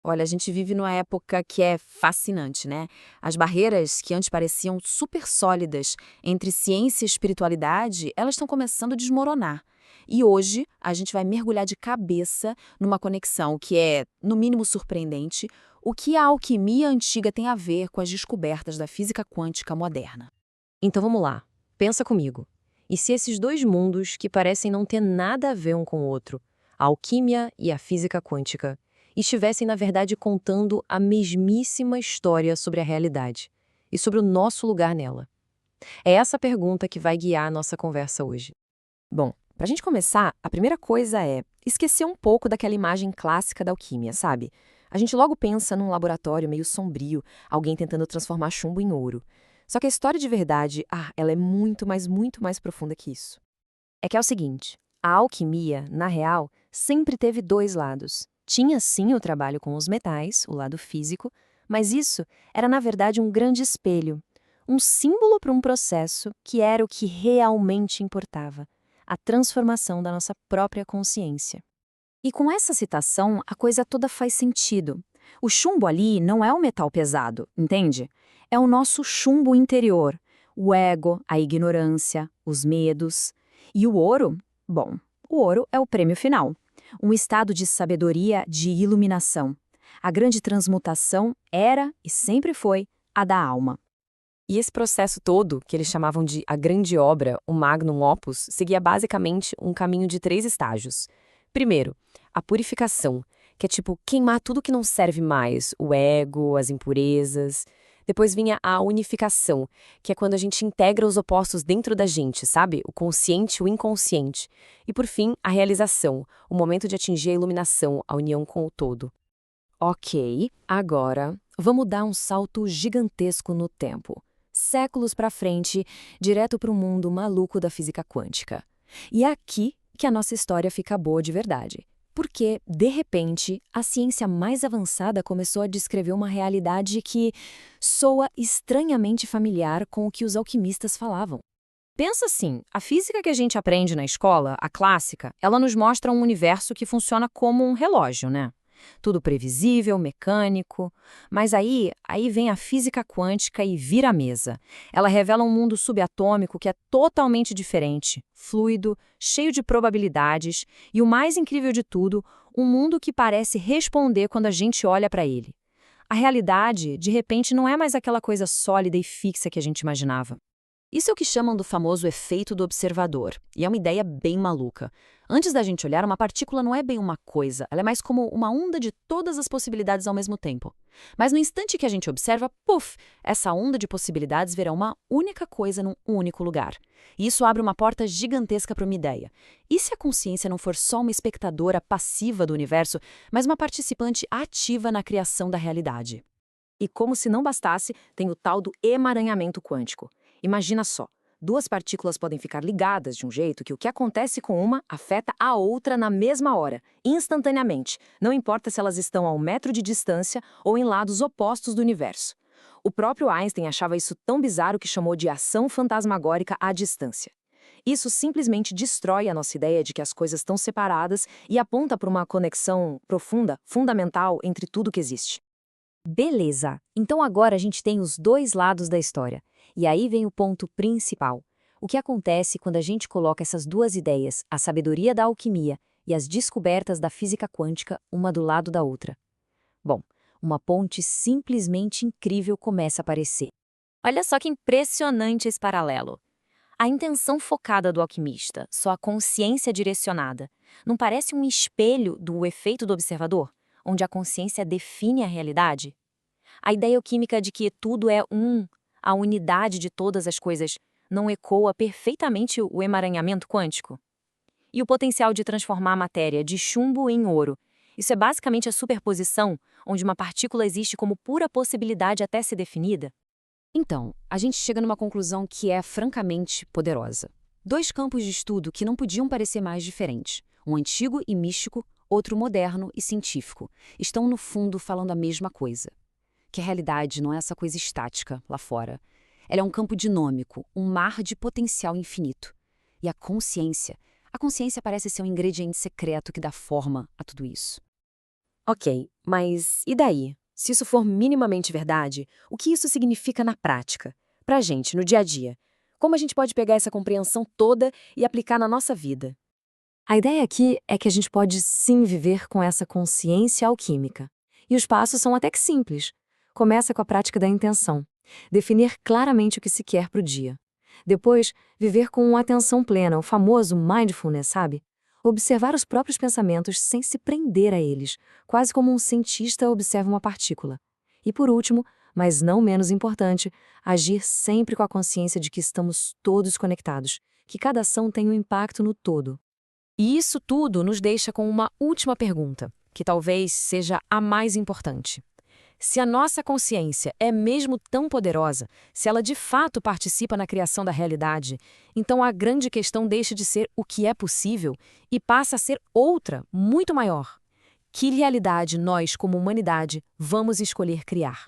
Olha, a gente vive numa época que é fascinante, né? As barreiras que antes pareciam super sólidas entre ciência e espiritualidade, elas estão começando a desmoronar. E hoje a gente vai mergulhar de cabeça numa conexão que é, no mínimo, surpreendente, o que a alquimia antiga tem a ver com as descobertas da física quântica moderna. Então vamos lá, pensa comigo. E se esses dois mundos, que parecem não ter nada a ver um com o outro, a alquímia e a física quântica, estivessem na verdade contando a mesmíssima história sobre a realidade e sobre o nosso lugar nela? É essa pergunta que vai guiar a nossa conversa hoje. Bom, para a gente começar, a primeira coisa é esquecer um pouco daquela imagem clássica da alquimia, sabe? A gente logo pensa num laboratório meio sombrio, alguém tentando transformar chumbo em ouro. Só que a história de verdade, ela é muito, mas muito mais profunda que isso. É que é o seguinte, a alquimia, na real, sempre teve dois lados. Tinha sim o trabalho com os metais, o lado físico, mas isso era na verdade um grande espelho, um símbolo para um processo que era o que realmente importava, a transformação da nossa própria consciência. E com essa citação, a coisa toda faz sentido. O chumbo ali não é o metal pesado, entende? É o nosso chumbo interior, o ego, a ignorância, os medos. E o ouro? Bom, o ouro é o prêmio final. Um estado de sabedoria, de iluminação. A grande transmutação era e sempre foi a da alma. E esse processo todo, que eles chamavam de a grande obra, o magnum opus, seguia basicamente um caminho de três estágios. Primeiro, a purificação, que é tipo queimar tudo que não serve mais, o ego, as impurezas. Depois vinha a unificação, que é quando a gente integra os opostos dentro da gente, sabe? O consciente e o inconsciente. E por fim, a realização, o momento de atingir a iluminação, a união com o todo. Ok, agora vamos dar um salto gigantesco no tempo. Séculos para frente, direto para o mundo maluco da física quântica. E é aqui que a nossa história fica boa de verdade. Porque, de repente, a ciência mais avançada começou a descrever uma realidade que soa estranhamente familiar com o que os alquimistas falavam. Pensa assim, a física que a gente aprende na escola, a clássica, ela nos mostra um universo que funciona como um relógio, né? Tudo previsível, mecânico. Mas aí vem a física quântica e vira a mesa. Ela revela um mundo subatômico que é totalmente diferente, fluido, cheio de probabilidades e, o mais incrível de tudo, um mundo que parece responder quando a gente olha para ele. A realidade, de repente, não é mais aquela coisa sólida e fixa que a gente imaginava. Isso é o que chamam do famoso efeito do observador, e é uma ideia bem maluca. Antes da gente olhar, uma partícula não é bem uma coisa, ela é mais como uma onda de todas as possibilidades ao mesmo tempo. Mas no instante que a gente observa, puf, essa onda de possibilidades verá uma única coisa num único lugar. E isso abre uma porta gigantesca para uma ideia. E se a consciência não for só uma espectadora passiva do universo, mas uma participante ativa na criação da realidade? E como se não bastasse, tem o tal do emaranhamento quântico. Imagina só, duas partículas podem ficar ligadas de um jeito que o que acontece com uma afeta a outra na mesma hora, instantaneamente, não importa se elas estão a 1 metro de distância ou em lados opostos do universo. O próprio Einstein achava isso tão bizarro que chamou de ação fantasmagórica à distância. Isso simplesmente destrói a nossa ideia de que as coisas estão separadas e aponta para uma conexão profunda, fundamental entre tudo que existe. Beleza, então agora a gente tem os dois lados da história. E aí vem o ponto principal. O que acontece quando a gente coloca essas duas ideias, a sabedoria da alquimia e as descobertas da física quântica, uma do lado da outra? Bom, uma ponte simplesmente incrível começa a aparecer. Olha só que impressionante esse paralelo. A intenção focada do alquimista, só a consciência direcionada, não parece um espelho do efeito do observador, onde a consciência define a realidade? A ideia alquímica de que tudo é um, a unidade de todas as coisas, não ecoa perfeitamente o emaranhamento quântico? E o potencial de transformar a matéria de chumbo em ouro? Isso é basicamente a superposição, onde uma partícula existe como pura possibilidade até ser definida? Então, a gente chega numa conclusão que é francamente poderosa. Dois campos de estudo que não podiam parecer mais diferentes, um antigo e místico, outro moderno e científico, estão no fundo falando a mesma coisa. Que a realidade não é essa coisa estática lá fora. Ela é um campo dinâmico, um mar de potencial infinito. E a consciência parece ser um ingrediente secreto que dá forma a tudo isso. Ok, mas e daí? Se isso for minimamente verdade, o que isso significa na prática? Pra gente, no dia a dia? Como a gente pode pegar essa compreensão toda e aplicar na nossa vida? A ideia aqui é que a gente pode sim viver com essa consciência alquímica. E os passos são até que simples. Começa com a prática da intenção. Definir claramente o que se quer para o dia. Depois, viver com atenção plena, o famoso mindfulness, sabe? Observar os próprios pensamentos sem se prender a eles, quase como um cientista observa uma partícula. E por último, mas não menos importante, agir sempre com a consciência de que estamos todos conectados, que cada ação tem um impacto no todo. E isso tudo nos deixa com uma última pergunta, que talvez seja a mais importante. Se a nossa consciência é mesmo tão poderosa, se ela de fato participa na criação da realidade, então a grande questão deixa de ser o que é possível e passa a ser outra, muito maior. Que realidade nós, como humanidade, vamos escolher criar?